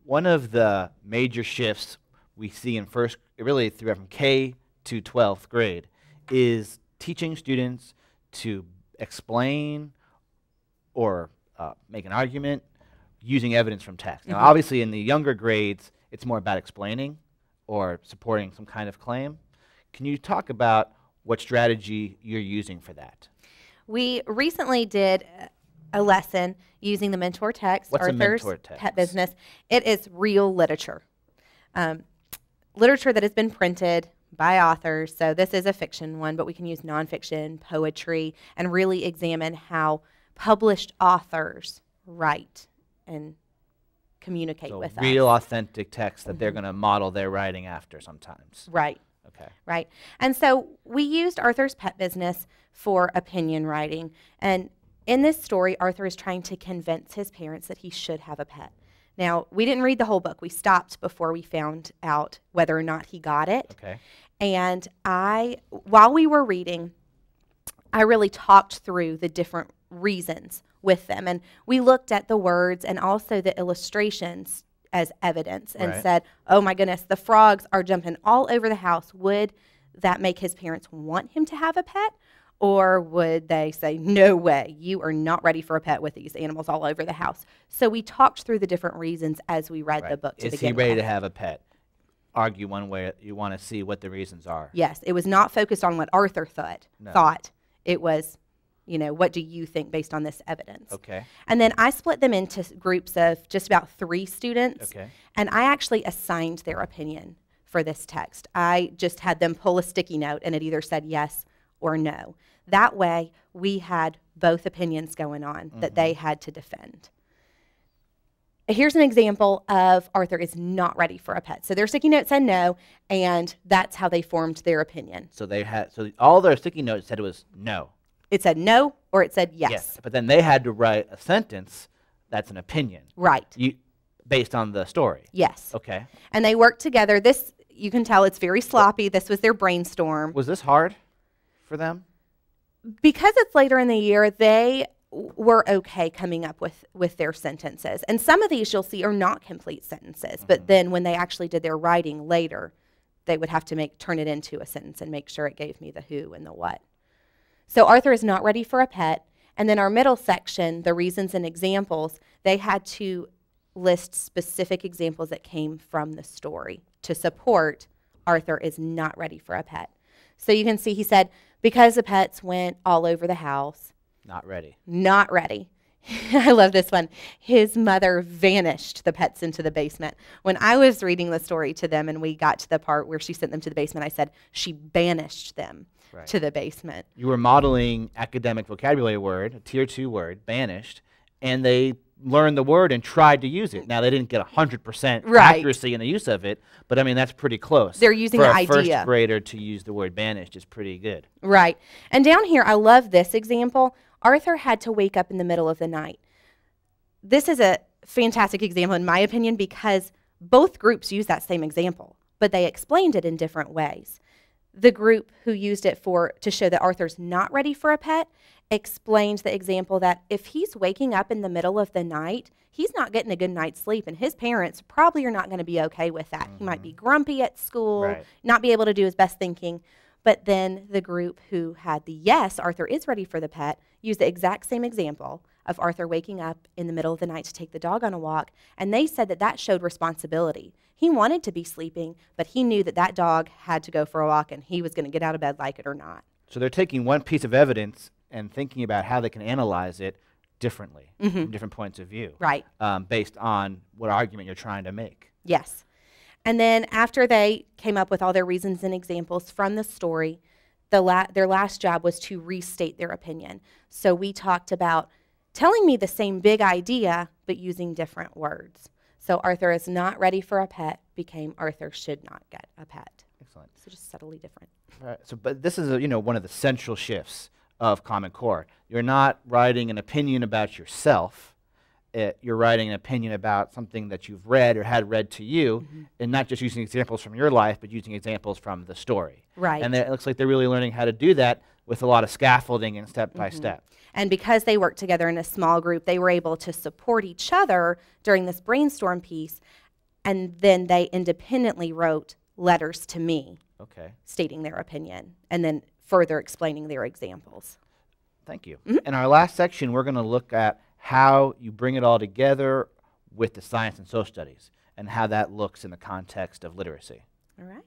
one of the major shifts we see in really through from K to 12th grade is teaching students to explain or make an argument using evidence from text. Now, obviously, in the younger grades, it's more about explaining or supporting some kind of claim. Can you talk about what strategy you're using for that? We recently did a lesson using the mentor text, What's Arthur's a mentor text? Pet Business. It is real literature. Literature that has been printed by authors. So this is a fiction one, but we can use nonfiction, poetry, and really examine how published authors write and communicate with us. Real authentic text that they're going to model their writing after sometimes. Right. Okay. Right. And so we used Arthur's Pet Business for opinion writing. And in this story, Arthur is trying to convince his parents that he should have a pet. Now, we didn't read the whole book. We stopped before we found out whether or not he got it. Okay. And while we were reading, I really talked through the different reasons with them. And we looked at the words and also the illustrations as evidence and said, oh my goodness, the frogs are jumping all over the house. Would that make his parents want him to have a pet? Or would they say, no way, you are not ready for a pet with these animals all over the house? So we talked through the different reasons as we read the book to begin with. Is he ready to have a pet? Argue one way. You want to see what the reasons are. Yes, it was not focused on what Arthur thought. It was, what do you think based on this evidence? Okay. And then I split them into groups of just about 3 students. Okay. And I actually assigned their opinion for this text. I just had them pull a sticky note, and it either said yes or no. That way, we had both opinions going on that they had to defend. Here's an example of Arthur is not ready for a pet. So their sticky note said no, and that's how they formed their opinion. So all their sticky notes said it was no. It said no, or it said yes. Yes, but then they had to write a sentence that's an opinion. Right. Based on the story. Yes. Okay. And they worked together. This, you can tell it's very sloppy. This was their brainstorm. Was this hard for them? Because it's later in the year, they were okay coming up with their sentences. And some of these you'll see are not complete sentences, but then when they actually did their writing later, they would have to turn it into a sentence and make sure it gave me the who and the what. So Arthur is not ready for a pet. And then our middle section, the reasons and examples, they had to list specific examples that came from the story to support Arthur is not ready for a pet. So you can see he said, because the pets went all over the house. Not ready. Not ready. I love this one. His mother vanished the pets into the basement. When I was reading the story to them and we got to the part where she sent them to the basement, I said, she banished them to the basement. You were modeling academic vocabulary word, a tier 2 word, banished, and they learned the word and tried to use it. Now, they didn't get 100% accuracy in the use of it, but I mean, that's pretty close. They're using the idea. For a first grader to use the word banished is pretty good. Right. And down here, I love this example. Arthur had to wake up in the middle of the night. This is a fantastic example, in my opinion, because both groups use that same example, but they explained it in different ways. The group who used it to show that Arthur's not ready for a pet explained the example that if he's waking up in the middle of the night, he's not getting a good night's sleep, and his parents probably are not going to be okay with that. He might be grumpy at school, not be able to do his best thinking. But then the group who had the yes, Arthur is ready for the pet, used the exact same example of Arthur waking up in the middle of the night to take the dog on a walk, and they said that showed responsibility. He wanted to be sleeping, but he knew that dog had to go for a walk, and he was going to get out of bed like it or not. So they're taking one piece of evidence and thinking about how they can analyze it differently, from different points of view. Right. Based on what argument you're trying to make. Yes. And then after they came up with all their reasons and examples from the story, their last job was to restate their opinion. So we talked about telling me the same big idea, but using different words. So Arthur is not ready for a pet became Arthur should not get a pet. Excellent. So just subtly different. Right. So, but this is one of the central shifts of Common Core. You're not writing an opinion about yourself. You're writing an opinion about something that you've read or had read to you, and not just using examples from your life, but using examples from the story. Right. And it looks like they're really learning how to do that with a lot of scaffolding and step by step. And because they worked together in a small group, they were able to support each other during this brainstorm piece and then they independently wrote letters to me Okay. stating their opinion and then further explaining their examples. Thank you. In our last section, we're going to look at how you bring it all together with the science and social studies and how that looks in the context of literacy. All right.